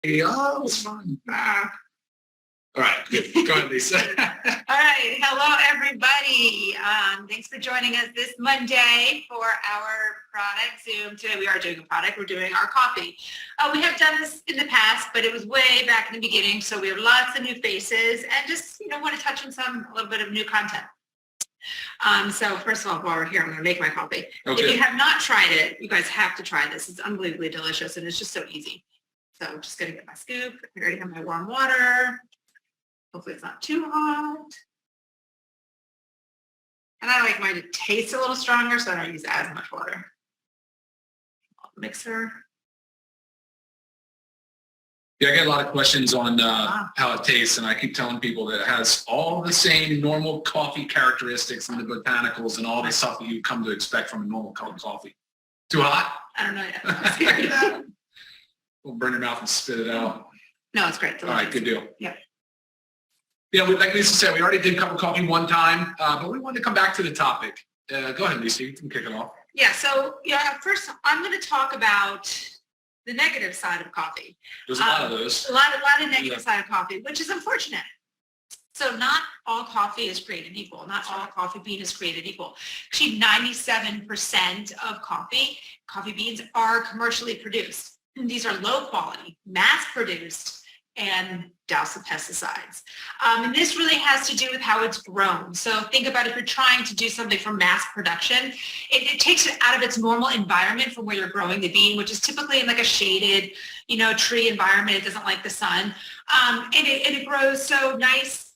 Oh, it was fun. All right, good. Go ahead, Lisa. All right. Hello, everybody. Thanks for joining us this Monday for our product Zoom. Today we are doing a product. We're doing our coffee. We have done this in the past, but it was way back in the beginning. So we have lots of new faces and just, want to touch on a little bit of new content. So first of all, while we're here, I'm going to make my coffee. Okay. If you have not tried it, you guys have to try this. It's unbelievably delicious and it's just so easy. So I'm just going to get my scoop. I already have my warm water. Hopefully it's not too hot. And I like mine to taste a little stronger, so I don't use as much water. Mixer. Yeah, I get a lot of questions on how it tastes, and I keep telling people that it has all the same normal coffee characteristics and the botanicals and all the stuff that you come to expect from a normal cup of coffee. Too hot? I don't know yet. We'll burn your mouth and spit it out. No, it's great. All right, good deal. Yeah. Yeah, like Lisa said, we already did cup of coffee one time, but we wanted to come back to the topic. Go ahead, Lisa, you can kick it off. Yeah, so first I'm going to talk about the negative side of coffee. There's a lot of those. A lot of negative side of coffee, which is unfortunate. So not all coffee is created equal. Not all coffee bean is created equal. Actually, 97% of coffee beans are commercially produced. And these are low quality, mass produced, and doused with pesticides. And this really has to do with how it's grown. So think about if you're trying to do something for mass production, it takes it out of its normal environment from where you're growing the bean, which is typically in like a shaded, tree environment. It doesn't like the sun. And it grows so nice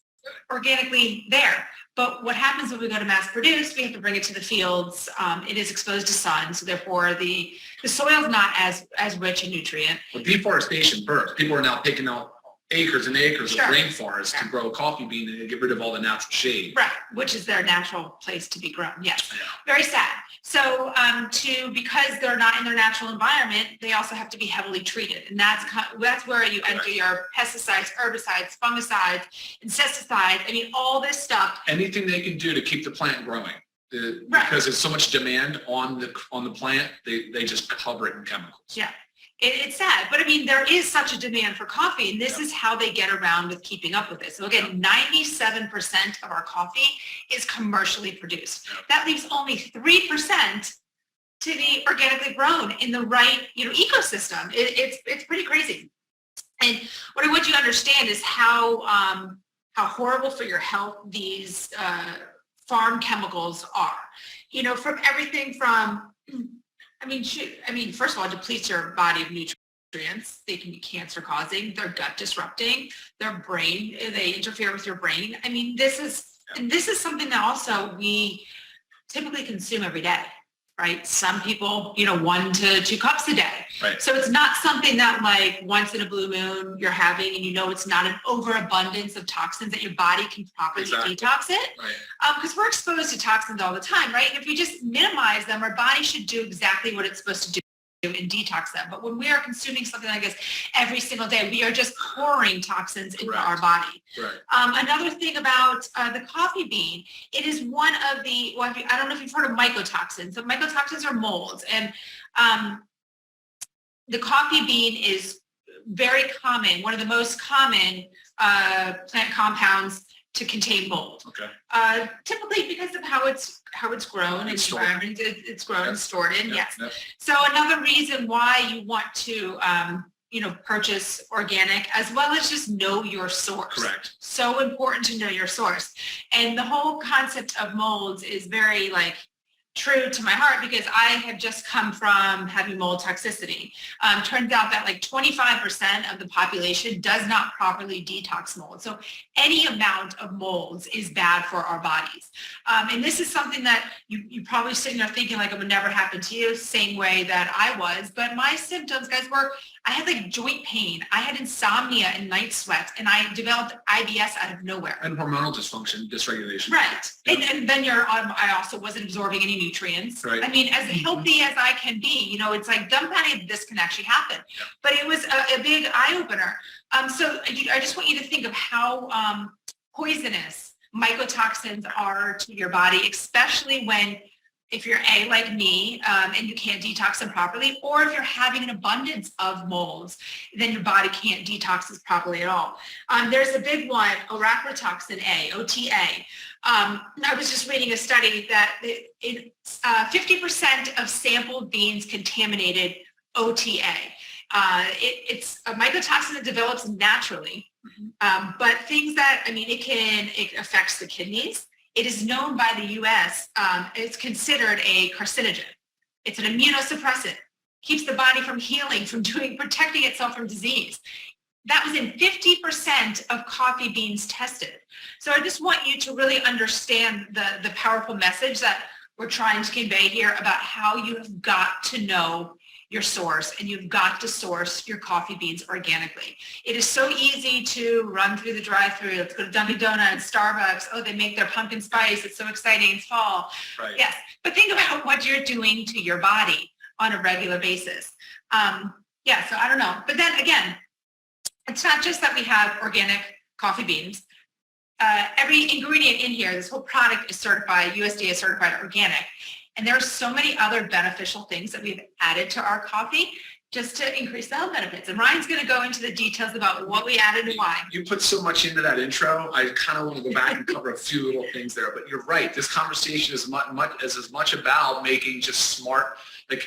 organically there. But what happens when we go to mass produce, we have to bring it to the fields. It is exposed to sun, so therefore the soil is not as rich in nutrient. But deforestation first. People are now taking out acres and acres of rainforest to grow a coffee bean and get rid of all the natural shade. Right, which is their natural place to be grown. Yes, very sad. So because they're not in their natural environment, they also have to be heavily treated. And that's where you enter your pesticides, herbicides, fungicides, insecticides. I mean, all this stuff. Anything they can do to keep the plant growing. Because there's so much demand on the plant, they just cover it in chemicals. Yeah. It's sad, but I mean, there is such a demand for coffee, and this is how they get around with keeping up with it. So again, 97% of our coffee is commercially produced. That leaves only 3% to be organically grown in the right, ecosystem. It's pretty crazy. And what I want you to understand is how horrible for your health these farm chemicals are. From everything from first of all, it depletes your body of nutrients. They can be cancer causing. They're gut disrupting. Their brain, they interfere with your brain. I mean, this is something that also we typically consume every day, right? Some people, 1 to 2 cups a day. Right. So it's not something that like once in a blue moon you're having, and it's not an overabundance of toxins that your body can properly detox it. Right. Because we're exposed to toxins all the time, right? And if we just minimize them, our body should do exactly what it's supposed to do and detox them. But when we are consuming something like this every single day, we are just pouring toxins into our body. Right. Another thing about the coffee bean, it is one of the, I don't know if you've heard of mycotoxins. So mycotoxins are molds, and the coffee bean is very common, one of the most common plant compounds to contain mold. Okay. Typically because of how it's grown and the environment it's grown and stored in. Yes. So another reason why you want to purchase organic, as well as just know your source. Correct. So important to know your source. And the whole concept of molds is very true to my heart, because I have just come from having mold toxicity. Turns out that 25% of the population does not properly detox mold. So any amount of molds is bad for our bodies. And this is something that you probably sitting there thinking it would never happen to you, same way that I was. But my symptoms, guys, were I had joint pain, I had insomnia and night sweats, and I developed IBS out of nowhere. And hormonal dysfunction, dysregulation. Right. Yeah. And then I also wasn't absorbing any nutrients. Right. I mean, as healthy as I can be, it's dumb panic this can actually happen. Yeah. But it was a big eye-opener. So I just want you to think of how poisonous mycotoxins are to your body, especially when if you're like me, and you can't detox them properly, or if you're having an abundance of molds, then your body can't detox this properly at all. There's a big one, arachnotoxin A, OTA. I was just reading a study that 50% of sampled beans contaminated OTA. It's a mycotoxin that develops naturally, but things that, it affects the kidneys. It is known by the U.S. It's considered a carcinogen. It's an immunosuppressant. Keeps the body from healing, protecting itself from disease. That was in 50% of coffee beans tested. So I just want you to really understand the powerful message that we're trying to convey here about how you have got to know your source, and you've got to source your coffee beans organically. It is so easy to run through the drive-thru. Let's go to Dunkin' Donuts, Starbucks. Oh, they make their pumpkin spice. It's so exciting. It's fall. Right. Yes. But think about what you're doing to your body on a regular basis. So I don't know. But then again, it's not just that we have organic coffee beans. Every ingredient in here, this whole product is certified, USDA certified organic. And there are so many other beneficial things that we've added to our coffee just to increase the health benefits. And Ryan's going to go into the details about what we added and why. You put so much into that intro. I kind of want to go back and cover a few little things there. But you're right. This conversation is as much about making just smart,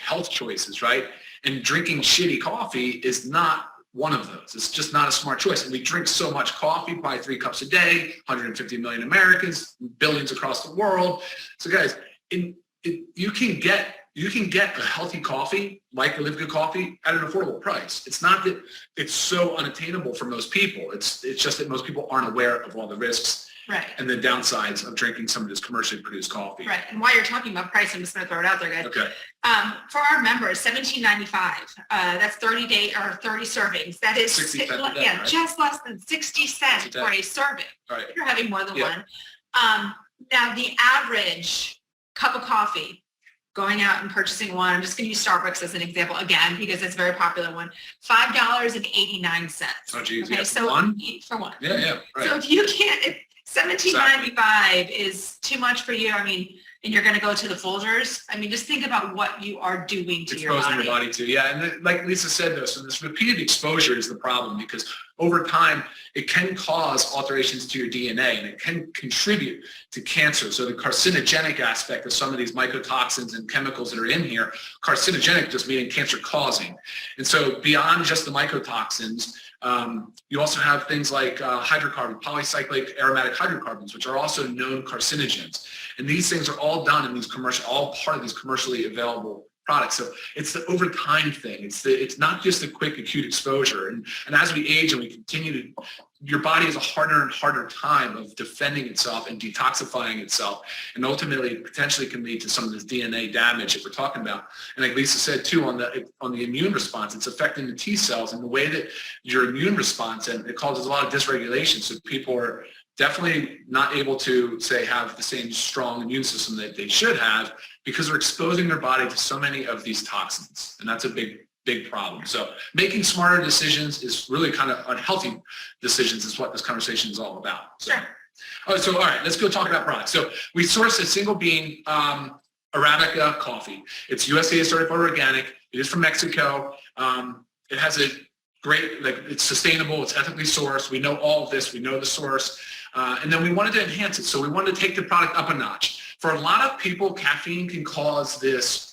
health choices, right? And drinking shitty coffee is not one of those. It's just not a smart choice. And we drink so much coffee, probably 3 cups a day, 150 million Americans, billions across the world. So guys, you can get a healthy coffee, like a LiveGood coffee, at an affordable price. It's not that it's so unattainable for most people. It's just that most people aren't aware of all the risks and the downsides of drinking some of this commercially produced coffee. Right. And while you're talking about price, I'm just going to throw it out there, guys. Okay. For our members, $17.95. That's 30 servings. That is 60 cents a day, right? Just less than 60 cents for a serving. Right. If you're having more than one. Now, the average cup of coffee, going out and purchasing one, I'm just going to use Starbucks as an example again, because it's a very popular one, $5.89. Oh, geez. Okay, Yeah, so for one. Yeah. Right. So if you can't, if $17.95 is too much for you, and you're going to go to the Folgers, just think about what you are doing to your body. Exposing your body to, yeah. And like Lisa said, though, so this repeated exposure is the problem, because over time, it can cause alterations to your DNA, and it can contribute to cancer. So the carcinogenic aspect of some of these mycotoxins and chemicals that are in here, carcinogenic just meaning cancer causing. And so beyond just the mycotoxins, you also have things like hydrocarbon, polycyclic aromatic hydrocarbons, which are also known carcinogens. And these things are all done in these all part of these commercially available products. So it's the over time thing. It's not just a quick acute exposure. And as we age and we continue your body has a harder and harder time of defending itself and detoxifying itself. And ultimately potentially can lead to some of this DNA damage that we're talking about. And like Lisa said too, on the immune response, it's affecting the T cells and the way that your immune response, and it causes a lot of dysregulation. So people are definitely not able to, say, have the same strong immune system that they should have, because they're exposing their body to so many of these toxins. And that's a big problem. So making smarter decisions is really kind of unhealthy decisions is what this conversation is all about. So, sure. All right, let's go talk about products. So we source a single bean Arabica coffee. It's USDA certified organic. It is from Mexico. It has a great, it's sustainable. It's ethically sourced. We know all of this. We know the source. And then we wanted to enhance it. So we wanted to take the product up a notch. For a lot of people, caffeine can cause this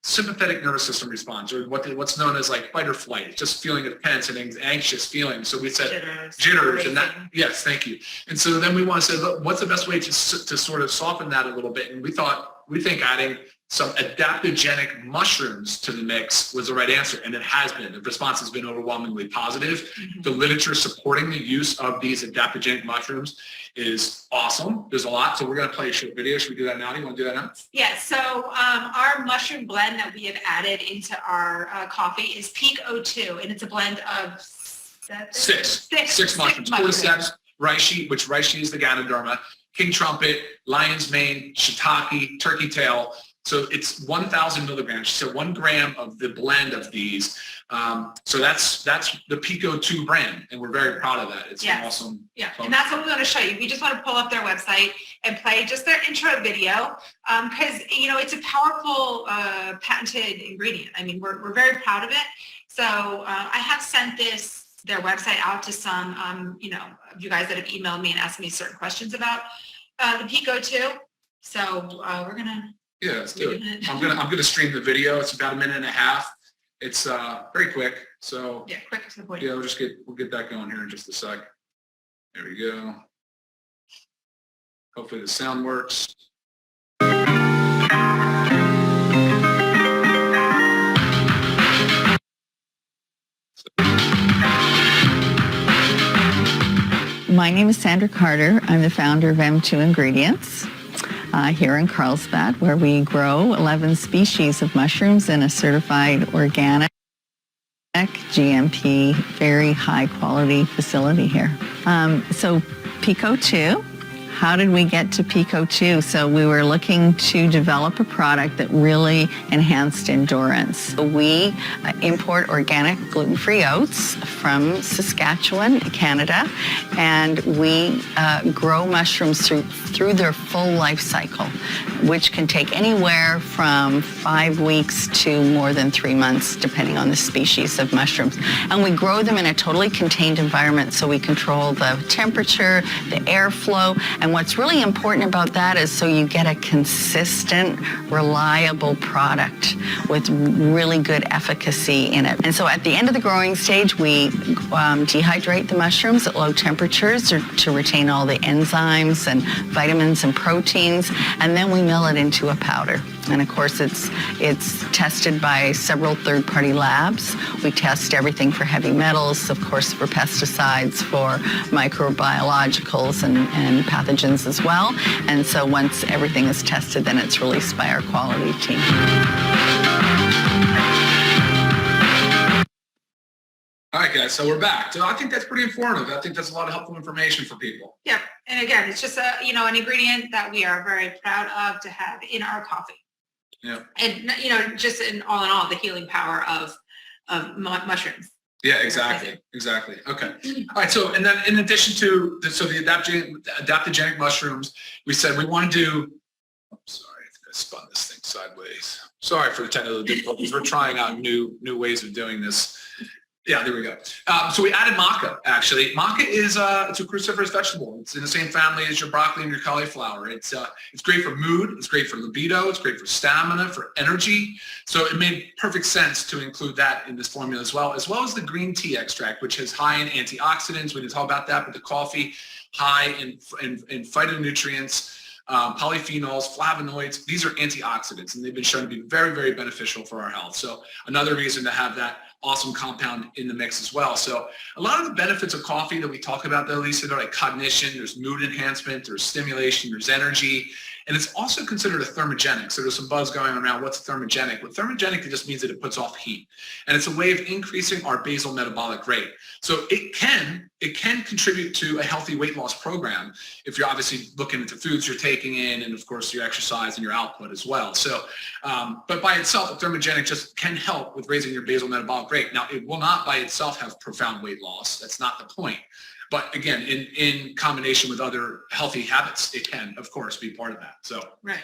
sympathetic nervous system response, or what's known as fight or flight. It's just feeling of tense and anxious feeling. So we said jitters and that. Yes, thank you. And so then we want to say, look, what's the best way to sort of soften that a little bit? And we think adding some adaptogenic mushrooms to the mix was the right answer, and it has been. The response has been overwhelmingly positive. Mm-hmm. The literature supporting the use of these adaptogenic mushrooms is awesome. There's a lot, so we're going to play a short video. Should we do that now? Do you want to do that now? Yeah, so our mushroom blend that we have added into our coffee is Peak O2, and it's a blend of six mushrooms. Cordyceps, reishi, which reishi is the Ganoderma, king trumpet, lion's mane, shiitake, turkey tail, So it's 1,000 milligrams. So 1 gram of the blend of these. So that's the Pico 2 brand, and we're very proud of that. It's an awesome. Yeah, and that's what we want to show you. We just want to pull up their website and play just their intro video because, you know, it's a powerful patented ingredient. I mean, we're very proud of it. So I have sent their website out to some, you know, of you guys that have emailed me and asked me certain questions about the Pico 2. So we're going to. Yeah, let's do it. I'm gonna stream the video. It's about 1.5 minutes. It's very quick. So yeah, quick to the point. Yeah, we'll get that going here in just a sec. There we go. Hopefully the sound works. My name is Sandra Carter. I'm the founder of M2 Ingredients here in Carlsbad, where we grow 11 species of mushrooms in a certified organic, GMP, very high quality facility here. So Pico 2. How did we get to Pico 2? So we were looking to develop a product that really enhanced endurance. We import organic gluten-free oats from Saskatchewan, Canada, and we grow mushrooms through their full life cycle, which can take anywhere from 5 weeks to more than 3 months, depending on the species of mushrooms. And we grow them in a totally contained environment, so we control the temperature, the airflow, and what's really important about that is so you get a consistent, reliable product with really good efficacy in it. And so at the end of the growing stage, we dehydrate the mushrooms at low temperatures to retain all the enzymes and vitamins and proteins, and then we mill it into a powder. And of course, it's tested by several third-party labs. We test everything for heavy metals, of course, for pesticides, for microbiologicals and pathogens as well. And so once everything is tested, then it's released by our quality team. All right, guys, so we're back. So I think that's pretty informative. I think that's a lot of helpful information for people. Yep. And again, it's just an ingredient that we are very proud of to have in our coffee. Yeah. And, you know, just in all, the healing power of mushrooms. Yeah, exactly. Exactly. Okay. All right. So, and then in addition to the adaptogenic mushrooms, we said we want to do, sorry, I think I spun this thing sideways. Sorry for the technical difficulties. We're trying out new ways of doing this. Yeah, there we go. So we added maca, actually. Maca is it's a cruciferous vegetable. It's in the same family as your broccoli and your cauliflower. It's great for mood. It's great for libido. It's great for stamina, for energy. So it made perfect sense to include that in this formula as well as the green tea extract, which is high in antioxidants. We didn't talk about that, but the coffee, high in phytonutrients, polyphenols, flavonoids. These are antioxidants, and they've been shown to be very, very beneficial for our health. So another reason to have that awesome compound in the mix as well. So a lot of the benefits of coffee that we talk about though, Lisa, they're like cognition, there's mood enhancement, there's stimulation, there's energy, and it's also considered a thermogenic. So there's some buzz going around, what's thermogenic? Well, thermogenic, it just means that it puts off heat. And it's a way of increasing our basal metabolic rate. So it can contribute to a healthy weight loss program if you're obviously looking at the foods you're taking in and of course your exercise and your output as well. So, but by itself, a thermogenic just can help with raising your basal metabolic rate. Now, it will not by itself have profound weight loss. That's not the point. But again, in combination with other healthy habits, it can, of course, be part of that. So, right.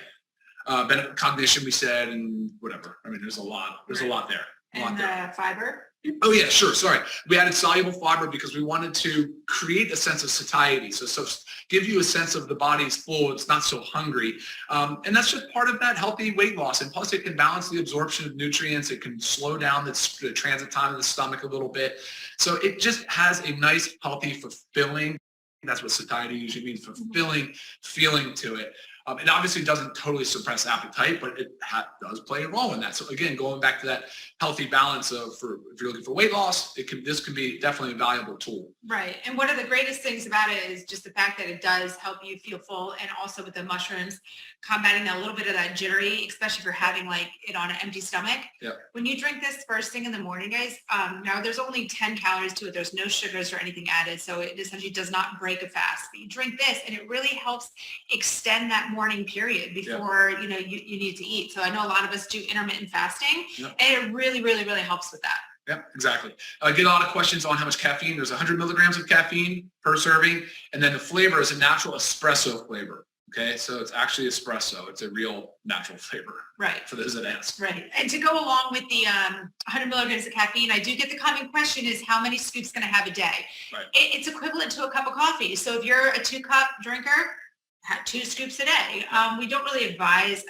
Benefit cognition, we said, and whatever. I mean, there's a lot. There's a lot there. And fiber. Oh yeah, sure. Sorry. We added soluble fiber because we wanted to create a sense of satiety. So give you a sense of the body's full. It's not so hungry. And that's just part of that healthy weight loss. And plus it can balance the absorption of nutrients. It can slow down the transit time of the stomach a little bit. So it just has a nice, healthy, fulfilling, that's what satiety usually means, fulfilling feeling to it. It obviously doesn't totally suppress appetite, but it does play a role in that. So again, going back to that healthy balance of if you're looking for weight loss, this can be definitely a valuable tool. Right. And one of the greatest things about it is just the fact that it does help you feel full, and also with the mushrooms, combating a little bit of that jittery, especially if you're having like it on an empty stomach. Yeah. When you drink this first thing in the morning, guys, now there's only 10 calories to it. There's no sugars or anything added. So it essentially does not break a fast. But you drink this and it really helps extend that morning period before, you need to eat. So I know a lot of us do intermittent fasting and it really, really, really helps with that. Yeah, exactly. I get a lot of questions on how much caffeine. There's 100 milligrams of caffeine per serving. And then the flavor is a natural espresso flavor. Okay, so it's actually espresso. It's a real natural flavor. Right. For those that ask. Right. And to go along with the 100 milligrams of caffeine, I do get the common question is how many scoops can I have a day? Right. It's equivalent to a cup of coffee. So if you're a 2-cup drinker, have 2 scoops a day. We don't really advise,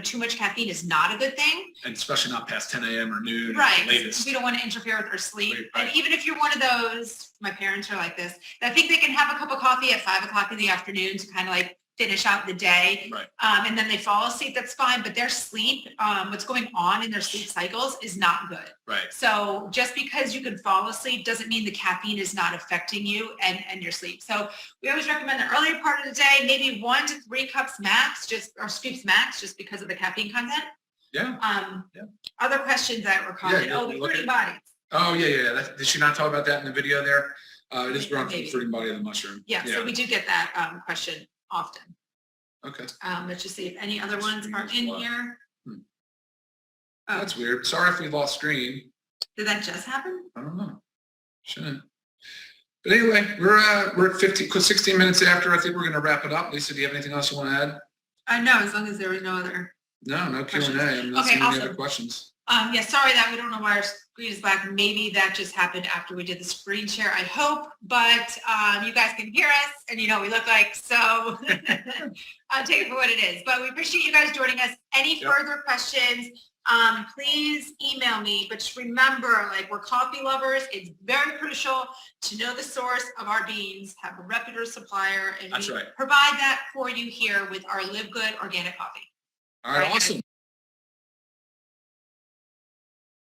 too much caffeine is not a good thing. And especially not past 10 a.m. or noon. Right. Latest. We don't want to interfere with our sleep. Right. And even if you're one of those, my parents are like this, that think they can have a cup of coffee at 5 o'clock in the afternoon to kind of like finish out the day. Right. And then they fall asleep, that's fine. But their sleep, what's going on in their sleep cycles is not good. Right. So just because you can fall asleep doesn't mean the caffeine is not affecting you and your sleep. So we always recommend the earlier part of the day, maybe 1 to 3 cups max, or scoops max, just because of the caffeine content. Yeah. Other questions that were commented. Yeah, the fruiting bodies. Oh, yeah. Did she not talk about that in the video there? It is grown from the Maybe. fruiting body of the mushroom. Yeah, so we do get that question often. Okay. Let's just see if any other ones are in here. Oh, That's weird. Sorry if we lost screen. did that just happen? I don't know. Shouldn't. But anyway, we're at 16 minutes after. I think we're going to wrap it up. Lisa, do you have anything else you want to add? No, as long as there was no other. No Q&A. Questions. I'm not Okay, seeing any awesome. other questions. Yeah, sorry that we don't know why our screen is black. Maybe that just happened after we did the screen share, I hope, but you guys can hear us and you know what we look like, so take it for what it is. But we appreciate you guys joining us. Any further questions, please email me, but just remember, like, we're coffee lovers. It's very crucial to know the source of our beans, have a reputable supplier, and That's we right. provide that for you here with our LiveGood organic coffee. All right, awesome.